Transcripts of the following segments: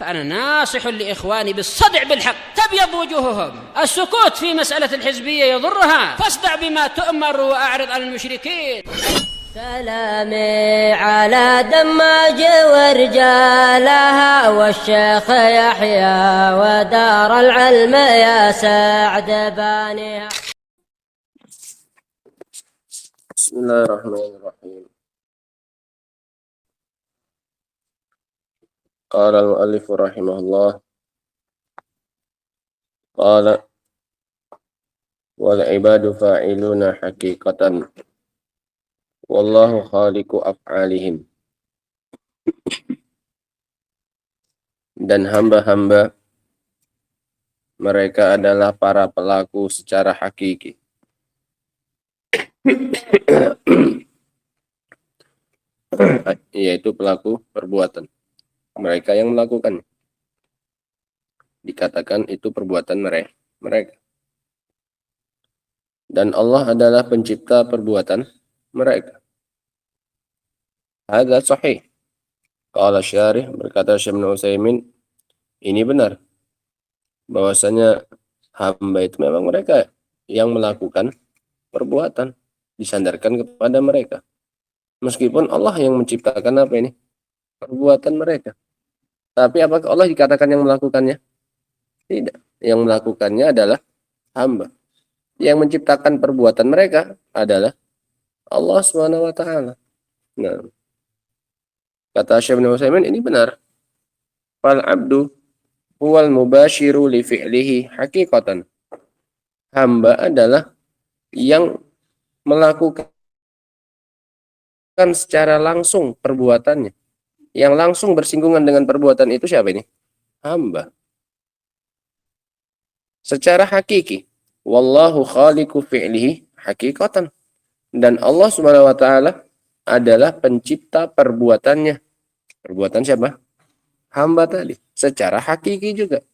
فأنا ناصح لإخواني بالصدع بالحق تبيض وجوههم. السكوت في مسألة الحزبية يضرها، فاصدع بما تؤمر وأعرض عن المشركين. سلامي على دماج ورجالها والشيخ يحيى ودار العلم يا سعد بانيها. بسم الله الرحمن الرحيم. قال المؤلف رحمه الله قال والعباد فاعلون حقيقة wallahu khaliqu af'alihim, dan hamba-hamba mereka adalah para pelaku secara hakiki. Yaitu pelaku perbuatan, mereka yang melakukan, dikatakan itu perbuatan mereka. Dan Allah adalah pencipta perbuatan mereka. Hadza sahih. Qala syarih, berkata Syekh Ibnu Utsaimin, ini benar bahwasanya hamba itu memang mereka yang melakukan perbuatan, disandarkan kepada mereka. Meskipun Allah yang menciptakan apa ini? Perbuatan mereka. Tapi apakah Allah dikatakan yang melakukannya? Tidak. Yang melakukannya adalah hamba. Yang menciptakan perbuatan mereka adalah Allah Subhanahu wa taala. Nah, kata Syekh Ibnu Utsaimin ini benar. Fal abdu huwal mubashiru li fi'lihi haqiqatan. Hamba adalah yang melakukan secara langsung perbuatannya. Yang langsung bersinggungan dengan perbuatan itu siapa ini? Hamba. Secara hakiki. Wallahu khaliqu fi'lihi haqiqatan. Dan Allah Subhanahu wa taala adalah pencipta perbuatannya. Perbuatan siapa? Hamba tadi. Secara hakiki juga.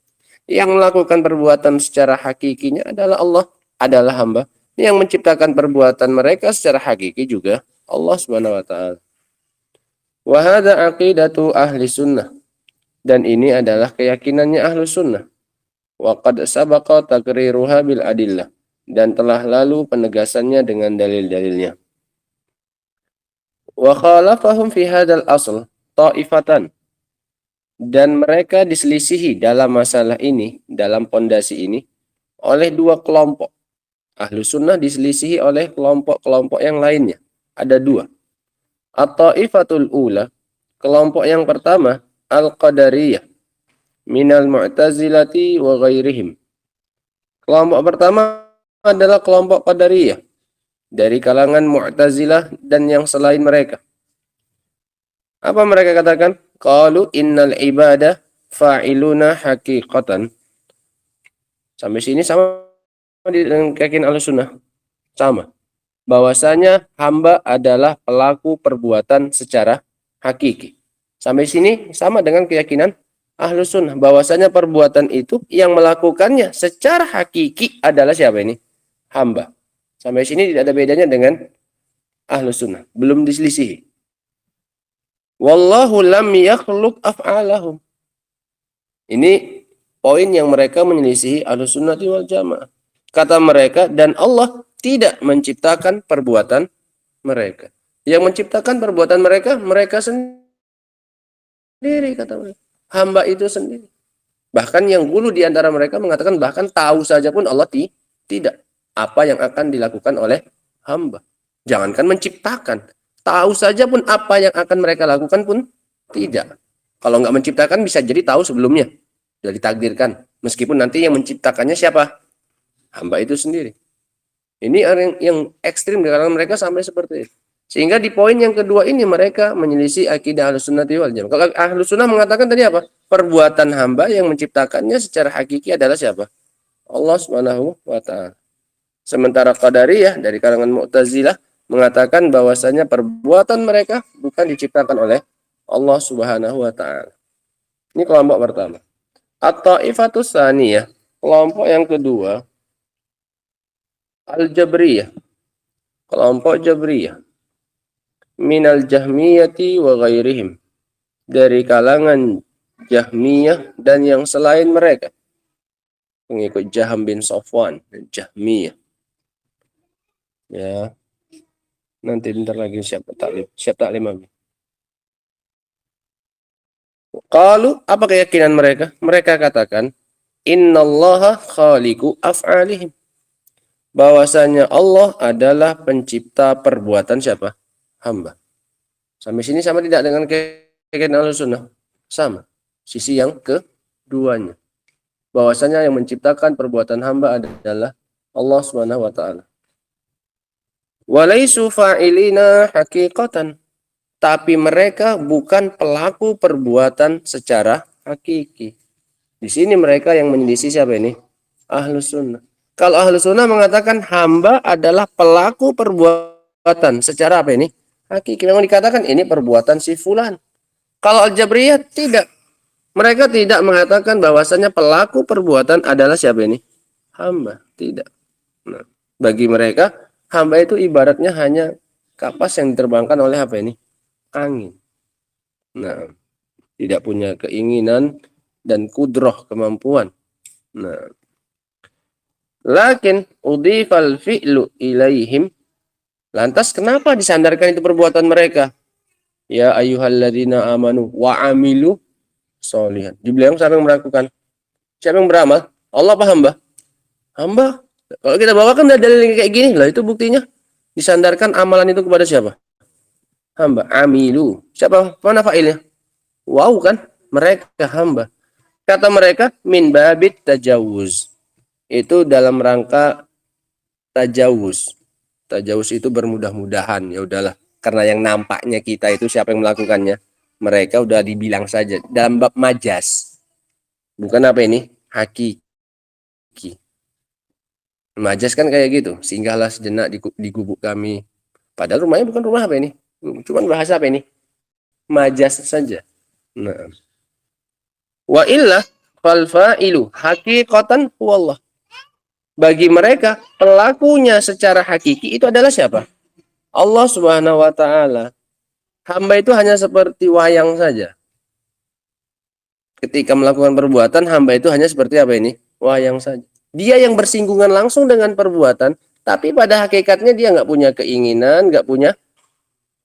Yang melakukan perbuatan secara hakikinya adalah Allah, adalah hamba. Yang menciptakan perbuatan mereka secara hakiki juga Allah Subhanahu wa taala. Wa hadza aqidatu ahli sunnah. Dan ini adalah keyakinannya ahli sunnah. Wa qad sabaqa taqriruha bil adillah. Dan telah lalu penegasannya dengan dalil-dalilnya. Wa khalafahum fi hadzal asl ta'ifatan. Dan mereka diselisihi dalam masalah ini, dalam pondasi ini, oleh dua kelompok. Ahlu sunnah diselisihi oleh kelompok-kelompok yang lainnya. Ada dua. At-ta'ifatul ula, kelompok yang pertama, al-qadariyah, minal mu'tazilati wa ghairihim. Kelompok pertama adalah kelompok qadariyah, dari kalangan mu'tazilah dan yang selain mereka. Apa mereka katakan? Qalu innal ibadah fa'iluna haqiqatan. Sampai sini sama dengan keyakinan Ahlussunnah. Sama. Bahwasanya hamba adalah pelaku perbuatan secara hakiki. Sampai sini sama dengan keyakinan Ahlussunnah. Bahwasanya perbuatan itu yang melakukannya secara hakiki adalah siapa ini? Hamba. Sampai sini tidak ada bedanya dengan Ahlussunnah. Belum diselisihi. Wallahu lam yakhluq af'alahum. Ini poin yang mereka menyelisihi Ahlussunnah wal Jamaah. Kata mereka, dan Allah tidak menciptakan perbuatan mereka. Yang menciptakan perbuatan mereka, mereka sendiri, kata mereka. Hamba itu sendiri. Bahkan yang dulu di antara mereka mengatakan, bahkan tahu saja pun Allah tidak. Apa yang akan dilakukan oleh hamba. Jangankan menciptakan. Tahu saja pun apa yang akan mereka lakukan pun tidak. Kalau nggak menciptakan bisa jadi tahu sebelumnya. Sudah ditakdirkan. Meskipun nanti yang menciptakannya siapa? Hamba itu sendiri. Ini yang ekstrim di kalangan mereka sampai seperti itu. Sehingga di poin yang kedua ini mereka menyelisih akidah Ahlussunnah wal Jamaah. Kalau Ahlussunnah mengatakan tadi apa? Perbuatan hamba yang menciptakannya secara hakiki adalah siapa? Allah Subhanahu wa taala. Sementara Qadariyah dari kalangan Mu'tazilah mengatakan bahwasanya perbuatan mereka bukan diciptakan oleh Allah Subhanahu wa taala. Ini kelompok pertama. At-Ta'ifatus Tsaniyah, kelompok yang kedua, Al-Jabriyah. Kelompok Jabriyah. Minal Jahmiyati wa ghairihim. Dari kalangan Jahmiyah, dan yang selain mereka, pengikut Jaham bin Safwan, Jahmiyah. Ya, nanti bentar lagi siap taklim habis. Qalu, apa keyakinan mereka? Mereka katakan, innallaha khaliqu af'alihim. Bahwasanya Allah adalah pencipta perbuatan siapa? Hamba. Sampai sini sama tidak dengan keyakinan Ahlussunnah? Sama. Sisi yang keduanya. Bahwasanya yang menciptakan perbuatan hamba adalah Allah Subhanahu wa taala. Walaisu fa'ilina haqiqatan. Tapi mereka bukan pelaku perbuatan secara hakiki. Di sini mereka yang menyelisih siapa ini? Ahlussunnah. Kalau Ahlussunnah mengatakan hamba adalah pelaku perbuatan secara apa ini? Hakiki. Memang dikatakan ini perbuatan si fulan. Kalau Al-Jabriyah tidak. Mereka tidak mengatakan bahwasanya pelaku perbuatan adalah siapa ini? Hamba. Tidak. Nah, bagi mereka hamba itu ibaratnya hanya kapas yang diterbangkan oleh apa ini? Angin. Nah, tidak punya keinginan dan kudroh, kemampuan. Nah, lakin udhifal fi'lu ilaihim. Lantas kenapa disandarkan itu perbuatan mereka? Ya ayyuhalladzina amanu wa amilu sholihan. Dibilang siapa yang melakukan? Siapa yang beramal? Allah apa hamba? Hamba. Kalau kita bawakan dalil kayak gini, lah itu buktinya disandarkan amalan itu kepada siapa? Hamba. Amilu. Siapa? Mana fa'ilnya? Wow kan? Mereka hamba. Kata mereka min babit tajawuz. Itu dalam rangka tajawuz. Tajawuz itu bermudah-mudahan. Ya udahlah. Karena yang nampaknya kita itu siapa yang melakukannya? Mereka udah dibilang saja. Dalam bab majas. Bukan apa ini? Hakiki. Majas kan kayak gitu. Singgahlah sejenak di gubuk kami. Padahal rumahnya bukan rumah apa ini? Cuman bahasa apa ini? Majas saja. Nah. Wa illa fal fa'ilu haqiqatan huwallah. Bagi mereka pelakunya secara hakiki itu adalah siapa? Allah Subhanahu wa taala. Hamba itu hanya seperti wayang saja. Ketika melakukan perbuatan, hamba itu hanya seperti apa ini? Wayang saja. Dia yang bersinggungan langsung dengan perbuatan, tapi pada hakikatnya dia nggak punya keinginan, nggak punya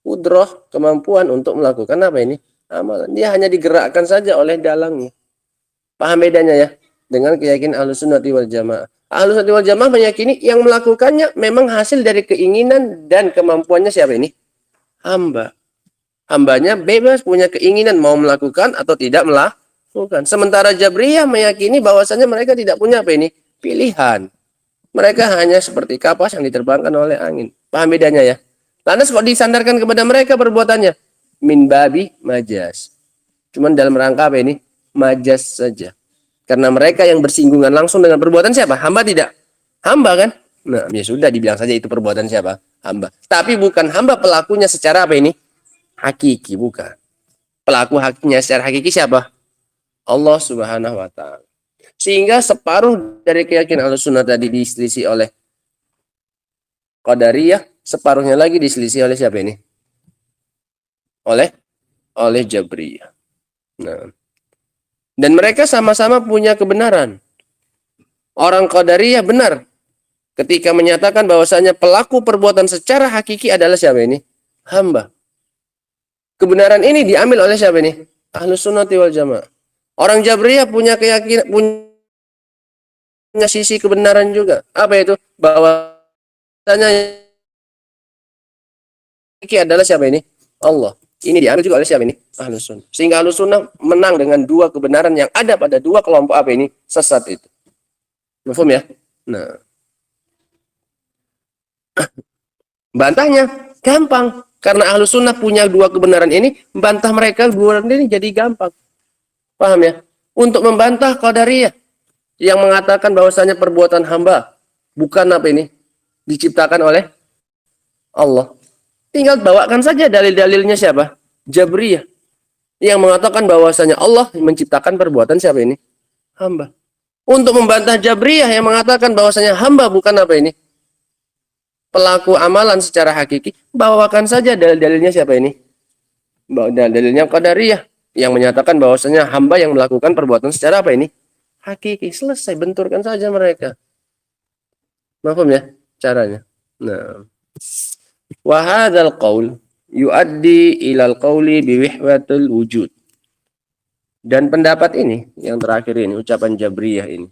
kudroh, kemampuan untuk melakukan apa ini? Amalan. Dia hanya digerakkan saja oleh dalangnya. Paham bedanya ya? Dengan keyakinan Ahlussunnati wal Jamaah. Ahlussunnati wal Jamaah meyakini yang melakukannya memang hasil dari keinginan dan kemampuannya siapa ini? Hamba. Hambanya bebas punya keinginan mau melakukan atau tidak melakukan. Sementara Jabriyah meyakini bahwasanya mereka tidak punya apa ini? Pilihan. Mereka hanya seperti kapas yang diterbangkan oleh angin. Paham bedanya ya? Lantas kok disandarkan kepada mereka perbuatannya? Min babi majas. Cuman dalam rangka apa ini? Majas saja. Karena mereka yang bersinggungan langsung dengan perbuatan siapa? Hamba tidak? Hamba kan? Nah, ya sudah dibilang saja itu perbuatan siapa? Hamba. Tapi bukan hamba pelakunya secara apa ini? Hakiki, bukan. Pelaku hakiknya secara hakiki siapa? Allah Subhanahu wa taala. Sehingga separuh dari keyakinan Ahlussunnah tadi diselisih oleh Qadariyah, separuhnya lagi diselisih oleh siapa ini? Oleh Jabriyah. Nah, dan mereka sama-sama punya kebenaran. Orang Qadariyah benar ketika menyatakan bahwasanya pelaku perbuatan secara hakiki adalah siapa ini? Hamba. Kebenaran ini diambil oleh siapa ini? Ahlussunnati wal Jamaah. Orang Jabriyah punya keyakinan, punya sisi kebenaran juga. Apa itu? Bahwasanya hakiki adalah siapa ini? Allah. Ini diambil juga oleh siapa ini? Ahlussunnah. Sehingga Ahlussunnah menang dengan dua kebenaran yang ada pada dua kelompok apa ini? Sesat itu. Mafhum ya? Nah. Bantahnya gampang. Karena Ahlussunnah punya dua kebenaran ini, membantah mereka kebenaran ini jadi gampang. Paham ya? Untuk membantah Qadariyah yang mengatakan bahwasanya perbuatan hamba bukan apa ini? Diciptakan oleh Allah. Tinggal bawakan saja dalil-dalilnya siapa? Jabriyah. Yang mengatakan bahwasanya Allah menciptakan perbuatan siapa ini? Hamba. Untuk membantah Jabriyah yang mengatakan bahwasanya hamba bukan apa ini? Pelaku amalan secara hakiki, bawakan saja dalil-dalilnya siapa ini? Dalilnya Qadariyah. yang menyatakan bahwasanya hamba yang melakukan perbuatan secara apa ini? Hakiki. Selesai, benturkan saja mereka. Paham ya caranya? Nah, wa hadzal qaul yuaddi ilal qauli biwihdatul wujud. Dan pendapat ini, yang terakhir ini, ucapan Jabriyah ini,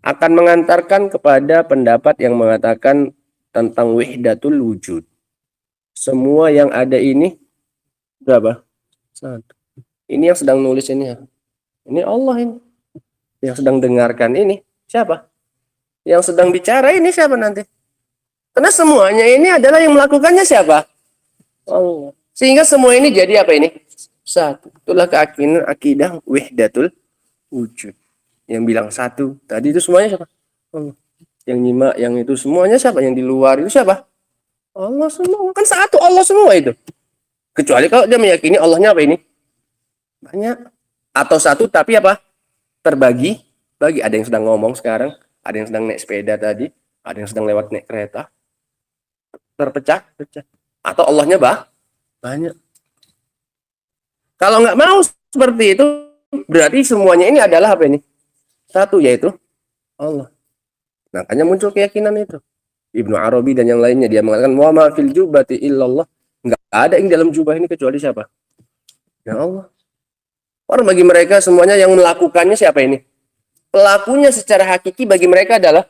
akan mengantarkan kepada pendapat yang mengatakan tentang wihdatul wujud. Semua yang ada ini berapa? Satu. Ini yang sedang nulis ini ya. Ini Allah ini. Yang sedang dengarkan ini siapa? Yang sedang bicara ini siapa nanti? Karena semuanya ini adalah yang melakukannya siapa? Allah. Sehingga semua ini jadi apa ini? Satu. Itulah keyakinan akidah wihdatul wujud. Yang bilang satu. Tadi itu semuanya siapa? Allah. Yang nyimak, yang itu semuanya siapa? Yang di luar itu siapa? Allah semua. Kan satu Allah semua itu. Kecuali kalau dia meyakini Allahnya apa ini? Banyak. Atau satu tapi apa? Terbagi. Bagi. Ada yang sedang ngomong sekarang. Ada yang sedang naik sepeda tadi. Ada yang sedang lewat naik kereta. Terpecah. Pecah. Atau Allahnya banyak. Kalau nggak mau seperti itu, berarti semuanya ini adalah apa ini? Satu, yaitu Allah. Makanya muncul keyakinan itu. Ibnu Arabi dan yang lainnya, dia mengatakan wa ma fil jubati illallah. Nggak ada yang dalam jubah ini kecuali siapa? Ya Allah. Orang bagi mereka semuanya yang melakukannya siapa ini? Pelakunya secara hakiki bagi mereka adalah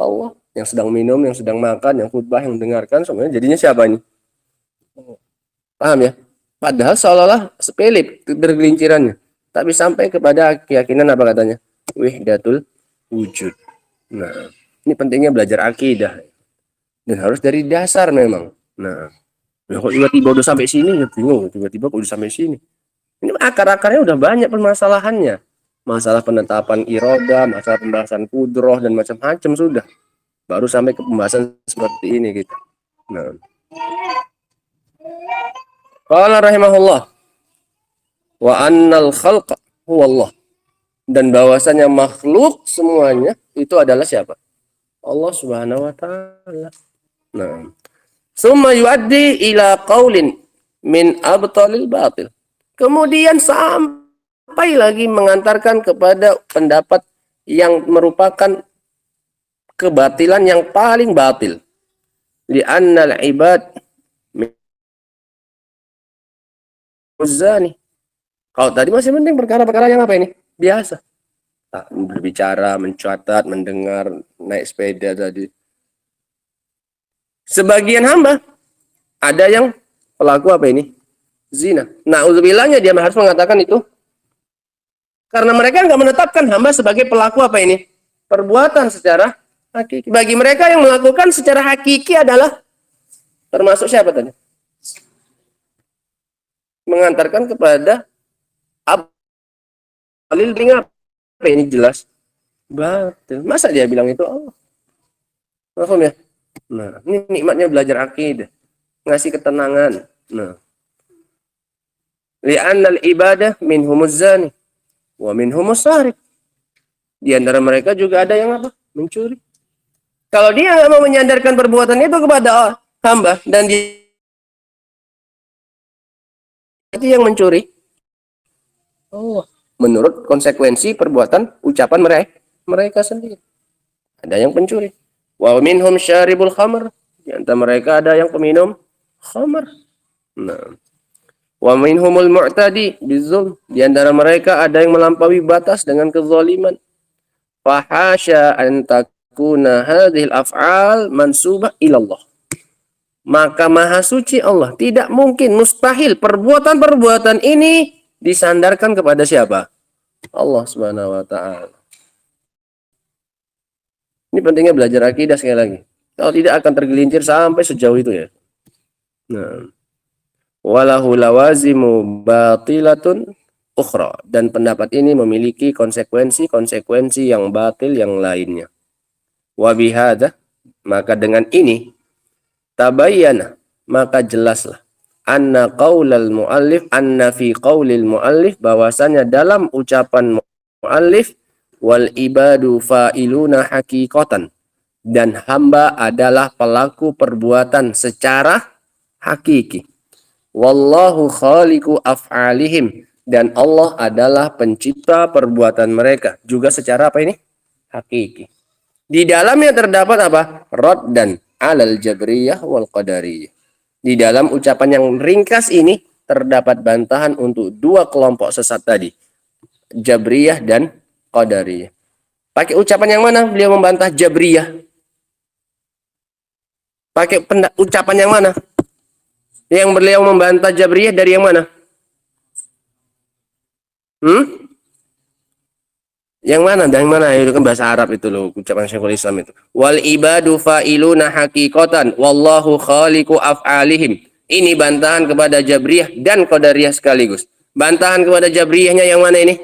Allah. Yang sedang minum, yang sedang makan, yang khutbah, yang mendengarkan, semuanya jadinya siapa ini? Paham ya? Padahal seolah-olah sepele bergelincirannya. Tapi sampai kepada keyakinan apa katanya? Wihdatul wujud. Nah, ini pentingnya belajar akidah. Dan harus dari dasar memang. Nah, kok tiba-tiba udah sampai sini, ya bingung. Tiba-tiba kok udah sampai sini. Ini akar-akarnya udah banyak permasalahannya. Masalah penetapan iroda, masalah pembahasan kudroh, dan macam-macam sudah. Baru sampai ke pembahasan seperti ini gitu. Nah. Qala rahimahullah wa annal khalqa huwa Allah. Dan bahwasanya makhluk semuanya itu adalah siapa? Allah Subhanahu wa taala. Nah, summa yuaddi ila qaulin min abtalil batil. Kemudian sampai lagi mengantarkan kepada pendapat yang merupakan kebatilan yang paling batil. Li'annal ibad muzani. Kalau tadi masih penting perkara-perkara yang apa ini? Biasa. Berbicara, mencatat, mendengar, naik sepeda tadi. Sebagian hamba ada yang pelaku apa ini? Zina. Na'udzubillahnya dia harus mengatakan itu. Karena mereka nggak menetapkan hamba sebagai pelaku apa ini? Perbuatan secara hakiki. Bagi mereka yang melakukan secara hakiki adalah termasuk siapa tadi? Mengantarkan kepada Alil dengan apa ini jelas batil. Masa dia bilang itu Allah? Paham ya? Nah, ini nikmatnya belajar akidah, ngasih ketenangan. Nah, li'annal ibadah minhumuz zani wa minhumus sarif. Di antara mereka juga ada yang apa? Mencuri. Kalau dia nggak mau menyandarkan perbuatan itu kepada hamba dan dia itu yang mencuri, Allah menurut konsekuensi perbuatan ucapan mereka sendiri. Ada yang pencuri. Wa minhum syaribul khamr. Di antara mereka ada yang peminum khamr. Nah. Wa minhumul mu'tadi bizulm. Di antara mereka ada yang melampaui batas dengan kezaliman. Fahasya an takuna hadhil af'al mansubah ilallah. Maka maha suci Allah, tidak mungkin, mustahil perbuatan-perbuatan ini disandarkan kepada siapa? Allah Subhanahu wa taala. Ini pentingnya belajar akidah sekali lagi. Kalau tidak akan tergelincir sampai sejauh itu ya. Nah, walahu lawazimu batilatun ukhra, dan pendapat ini memiliki konsekuensi yang batil yang lainnya. Wa bihadza, maka dengan ini tabayyana, maka jelaslah anna qaulal muallif, anna fi qaulil muallif, bahwasanya dalam ucapan muallif wal ibadu fa'iluna haqiqatan, dan hamba adalah pelaku perbuatan secara hakiki. Wallahu khaliqu af'alihim. Dan Allah adalah pencipta perbuatan mereka. Juga secara apa ini? Hakiki. Di dalamnya terdapat apa? Raddan alal jabriyah wal qadariyah. Di dalam ucapan yang ringkas ini terdapat bantahan untuk dua kelompok sesat tadi. Jabriyah dan qadariyah. Pakai ucapan yang mana beliau membantah Jabriyah? Pakai ucapan yang mana? Yang beliau membantah Jabriyah dari yang mana? Yang mana? Dari mana? Itu kan bahasa Arab itu loh, ucapan Syekhul Islam itu. Wal ibadu fa'iluna haqiqatan wallahu khaliqu af'alihim. Ini bantahan kepada Jabriyah dan Qadariyah sekaligus. Bantahan kepada Jabriyahnya yang mana ini?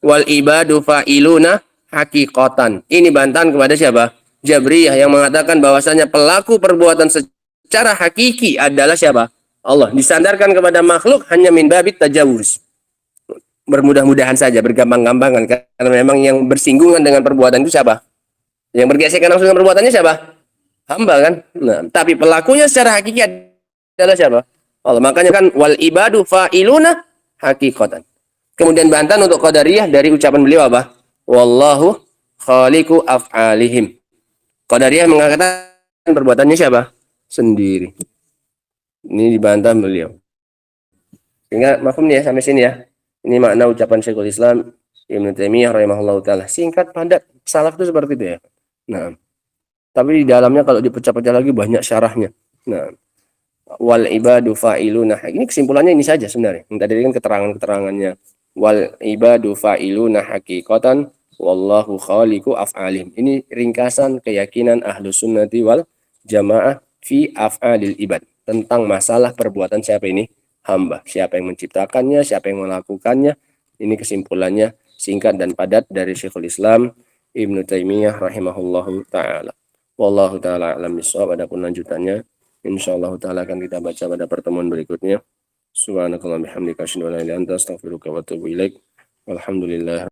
Wal ibadu fa'iluna haqiqatan. Ini bantahan kepada siapa? Jabriyah yang mengatakan bahwasanya pelaku perbuatan secara hakiki adalah siapa? Allah. Disandarkan kepada makhluk hanya min babit tajawuz. Bermudah-mudahan saja, bergampang-gampangan, karena memang yang bersinggungan dengan perbuatan itu siapa? Yang bergesekan langsung dengan perbuatannya siapa? Hamba kan? Nah, tapi pelakunya secara hakiki adalah siapa? Allah. Makanya kan wal ibadu fa'iluna haqiqatan. Kemudian bantahan untuk Qadariyah dari ucapan beliau apa? Wallahu khaliqu af'alihim. Qadariyah mengatakan perbuatannya siapa? Sendiri. Ini dibantah beliau. Sehingga mafhum ya sampai sini ya. Ini makna ucapan Syekhul Islam Ibnu Taimiyah rahimahullahu taala. Singkat padat, salaf itu seperti itu ya. Nah, tapi di dalamnya kalau dipecah-pecah lagi banyak syarahnya. Nah, wal ibadu fa'iluna. Ini kesimpulannya ini saja sebenarnya. Yang tadi kan keterangan-keterangannya. Wal ibadu fa'iluna haqiqatan wallahu khaliqu af'alim. Ini ringkasan keyakinan Ahlus Sunnati wal Jamaah fi af'alil ibad. Tentang masalah perbuatan siapa ini? Hamba. Siapa yang menciptakannya, siapa yang melakukannya. Ini kesimpulannya singkat dan padat dari Syekhul Islam Ibnu Taimiyah rahimahullahu taala. Wallahu taala alam bisawab. Adapun lanjutannya insyaallah taala akan kita baca pada pertemuan berikutnya. Subhanakallahumma bihamdika asyhadu an la ilaha illa anta astaghfiruka wa atubu ilaik. Walhamdulillah.